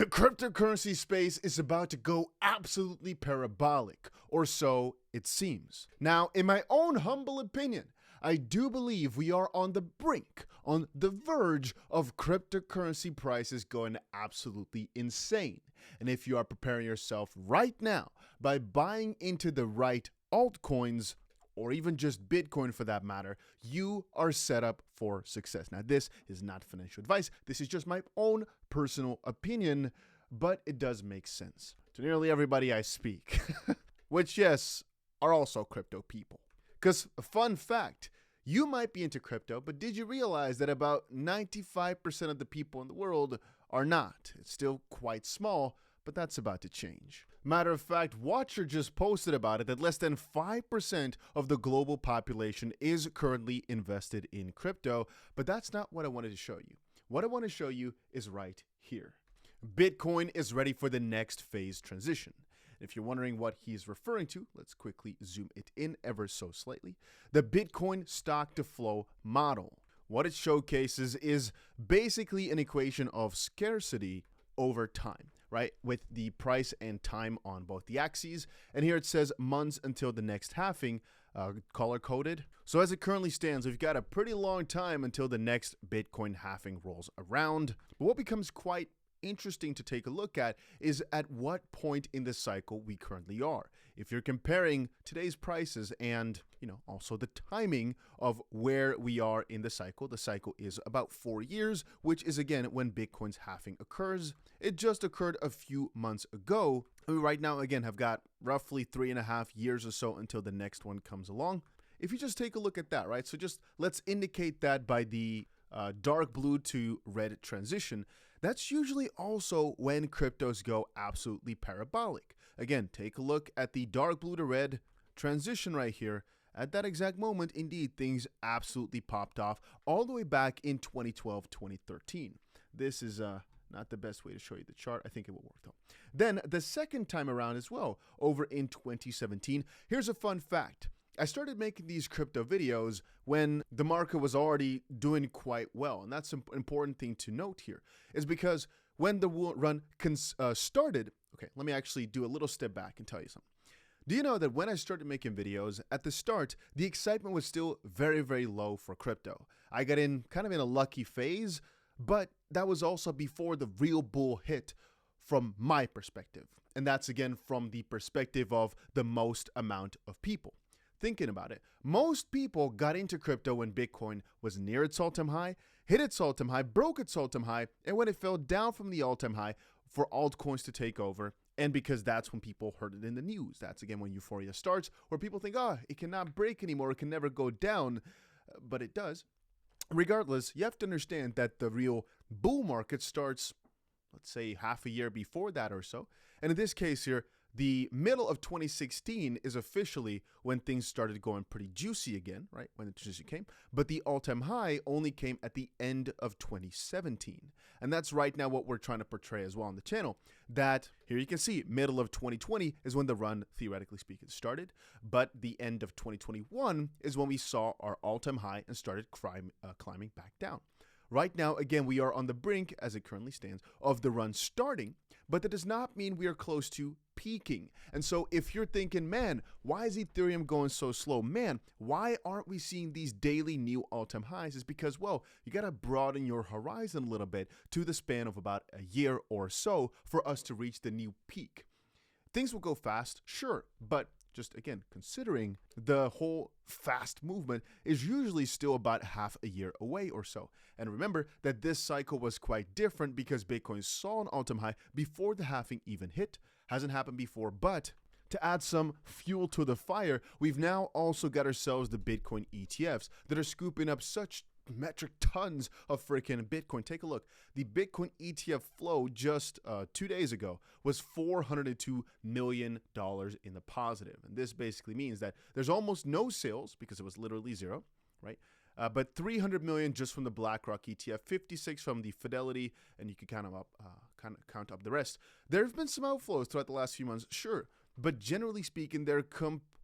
The cryptocurrency space is about to go absolutely parabolic, or so it seems. Now, in my own humble opinion, I do believe we are on the brink, on the verge of cryptocurrency prices going absolutely insane. And if you are preparing yourself right now by buying into the right altcoins, or even just Bitcoin for that matter, you are set up for success. Now, this is not financial advice. This is just my own personal opinion, but it does make sense to nearly everybody I speak, which, yes, are also crypto people. Because, a fun fact, you might be into crypto, but did you realize that about 95% of the people in the world are not? It's still quite small, but that's about to change. Matter of fact, Watcher just posted about it that less than 5% of the global population is currently invested in crypto, but that's not what I wanted to show you. What I want to show you is right here. Bitcoin is ready for the next phase transition. If you're wondering what he's referring to, let's quickly zoom it in ever so slightly. The Bitcoin stock to flow model. What it showcases is basically an equation of scarcity over time, right? With the price and time on both the axes. And here it says months until the next halving, color coded. So as it currently stands, we've got a pretty long time until the next Bitcoin halving rolls around. But what becomes quite interesting to take a look at is at what point in the cycle we currently are. If you're comparing today's prices and, also the timing of where we are in the cycle is about 4 years, which is again when Bitcoin's halving occurs. It just occurred a few months ago. We right now again have got roughly 3.5 years or so until the next one comes along. If you just take a look at that, right? So just let's indicate that by the dark blue to red transition. That's usually also when cryptos go absolutely parabolic. Again, take a look at the dark blue to red transition right here. At that exact moment, indeed, things absolutely popped off all the way back in 2012, 2013. This is not the best way to show you the chart. I think it will work though. Then the second time around as well, over in 2017, here's a fun fact. I started making these crypto videos when the market was already doing quite well. And that's an important thing to note here, is because when the run started, okay, let me actually do a little step back and tell you something. Do you know that when I started making videos, at the start, the excitement was still very, very low for crypto. I got in kind of in a lucky phase, but that was also before the real bull hit from my perspective. And that's again from the perspective of the most amount of people. Thinking about it, most people got into crypto when Bitcoin was near its all-time high, hit its all-time high, broke its all-time high, and when it fell down from the all-time high for altcoins to take over. And because that's when people heard it in the news. That's again when euphoria starts, where people think, it cannot break anymore, it can never go down, but it does. Regardless, you have to understand that the real bull market starts, let's say, half a year before that or so. And in this case here, the middle of 2016 is officially when things started going pretty juicy again, right? When the juicy came. But the all-time high only came at the end of 2017. And that's right now what we're trying to portray as well on the channel. That here you can see middle of 2020 is when the run, theoretically speaking, started. But the end of 2021 is when we saw our all-time high and started climbing back down. Right now, again, we are on the brink, as it currently stands, of the run starting, but that does not mean we are close to peaking. And so if you're thinking, man, why is Ethereum going so slow? Man, why aren't we seeing these daily new all-time highs? Is because, well, you got to broaden your horizon a little bit to the span of about a year or so for us to reach the new peak. Things will go fast, sure, but just again, considering the whole fast movement is usually still about half a year away or so. And remember that this cycle was quite different because Bitcoin saw an all-time high before the halving even hit. Hasn't happened before, but to add some fuel to the fire, we've now also got ourselves the Bitcoin ETFs that are scooping up such metric tons of freaking Bitcoin. Take a look. The Bitcoin ETF flow just 2 days ago was $402 million in the positive. And this basically means that there's almost no sales because it was literally zero, right? But 300 million just from the BlackRock ETF, 56 from the Fidelity, and you can count up the rest. There have been some outflows throughout the last few months, sure, but generally speaking, they're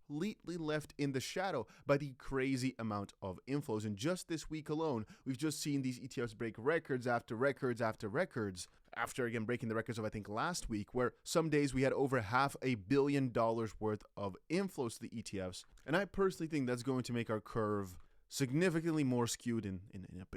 completely left in the shadow by the crazy amount of inflows. And just this week alone, we've just seen these ETFs break records after records after records, after again breaking the records of I think last week, where some days we had over $500 million worth of inflows to the ETFs. And I personally think that's going to make our curve significantly more skewed in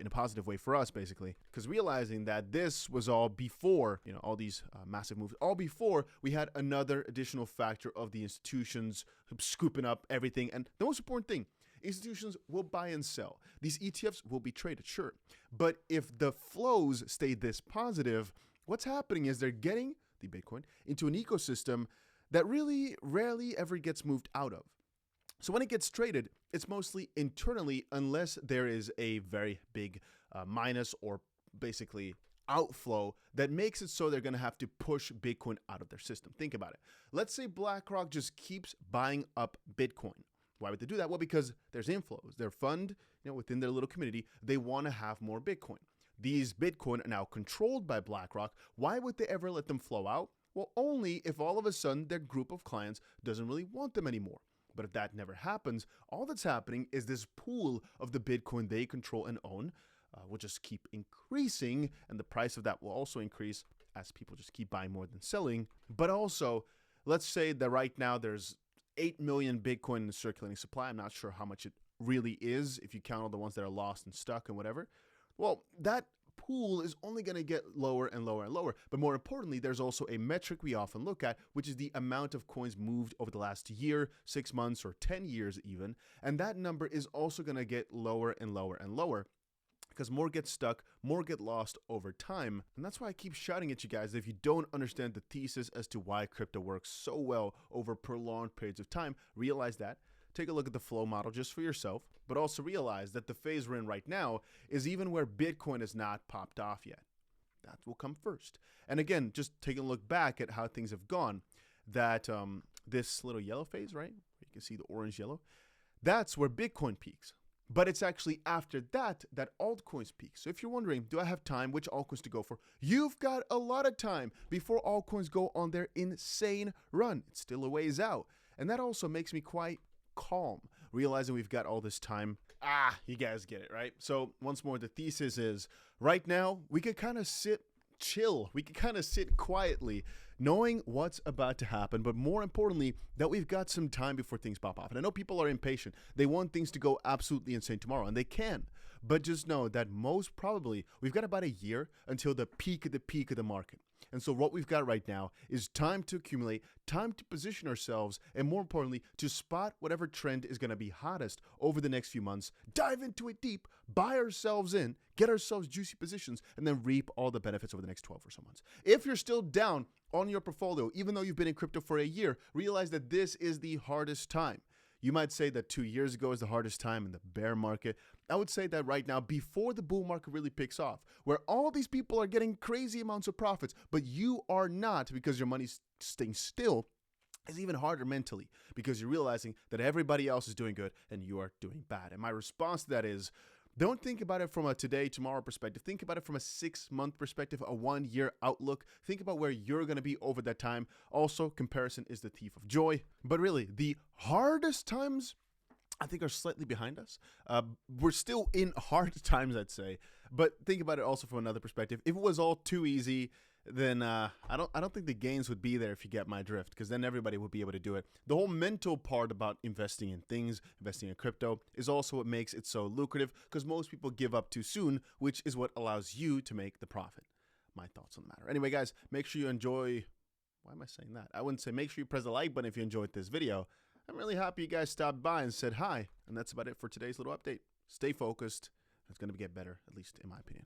a positive way for us, basically, because realizing that this was all before, you know, all these massive moves, all before we had another additional factor of the institutions scooping up everything. And the most important thing, institutions will buy and sell. These ETFs will be traded, sure, but if the flows stay this positive, what's happening is they're getting the Bitcoin into an ecosystem that really rarely ever gets moved out of. So when it gets traded, it's mostly internally, unless there is a very big minus or basically outflow that makes it so they're going to have to push Bitcoin out of their system. Think about it. Let's say BlackRock just keeps buying up Bitcoin. Why would they do that? Well, because there's inflows. Their fund, you know, within their little community, they want to have more Bitcoin. These Bitcoin are now controlled by BlackRock. Why would they ever let them flow out? Well, only if all of a sudden their group of clients doesn't really want them anymore. But if that never happens, all that's happening is this pool of the Bitcoin they control and own will just keep increasing, and the price of that will also increase as people just keep buying more than selling. But also, let's say that right now there's 8 million Bitcoin in circulating supply. I'm not sure how much it really is if you count all the ones that are lost and stuck and whatever. Well, that pool is only going to get lower and lower and lower. But more importantly, there's also a metric we often look at, which is the amount of coins moved over the last year, 6 months, or 10 years even. And that number is also going to get lower and lower and lower, because more get stuck, more get lost over time. And that's why I keep shouting at you guys that if you don't understand the thesis as to why crypto works so well over prolonged periods of time, realize that. Take a look at the flow model just for yourself, but also realize that the phase we're in right now is even where Bitcoin has not popped off yet. That will come first. And again, just taking a look back at how things have gone, that this little yellow phase, right? You can see the orange yellow. That's where Bitcoin peaks. But it's actually after that that altcoins peak. So if you're wondering, do I have time, which altcoins to go for? You've got a lot of time before altcoins go on their insane run. It's still a ways out. And that also makes me quite calm, realizing we've got all this time. You guys get it, right? So once more, the thesis is right now we could kind of chill. We could kind of sit quietly, knowing what's about to happen, but more importantly, that we've got some time before things pop off. And I know people are impatient. They want things to go absolutely insane tomorrow, and they can. But just know that most probably we've got about a year until the peak of the market. And so what we've got right now is time to accumulate, time to position ourselves, and more importantly, to spot whatever trend is going to be hottest over the next few months, dive into it deep, buy ourselves in, get ourselves juicy positions, and then reap all the benefits over the next 12 or so months. If you're still down on your portfolio, even though you've been in crypto for a year, realize that this is the hardest time. You might say that 2 years ago is the hardest time in the bear market. I would say that right now, before the bull market really picks off, where all these people are getting crazy amounts of profits, but you are not because your money's staying still, is even harder mentally because you're realizing that everybody else is doing good and you are doing bad. And my response to that is, don't think about it from a today, tomorrow perspective. Think about it from a 6-month perspective, a 1-year outlook. Think about where you're going to be over that time. Also, comparison is the thief of joy. But really, the hardest times, I think, are slightly behind us. We're still in hard times, I'd say. But think about it also from another perspective. If it was all too easy, then I don't think the gains would be there, if you get my drift, because then everybody would be able to do it. The whole mental part about investing in things, investing in crypto, is also what makes it so lucrative, because most people give up too soon, which is what allows you to make the profit. My thoughts on the matter. Anyway, guys, make sure you enjoy. Why am I saying that? I wouldn't say make sure you press the like button if you enjoyed this video. I'm really happy you guys stopped by and said hi. And that's about it for today's little update. Stay focused. It's going to get better, at least in my opinion.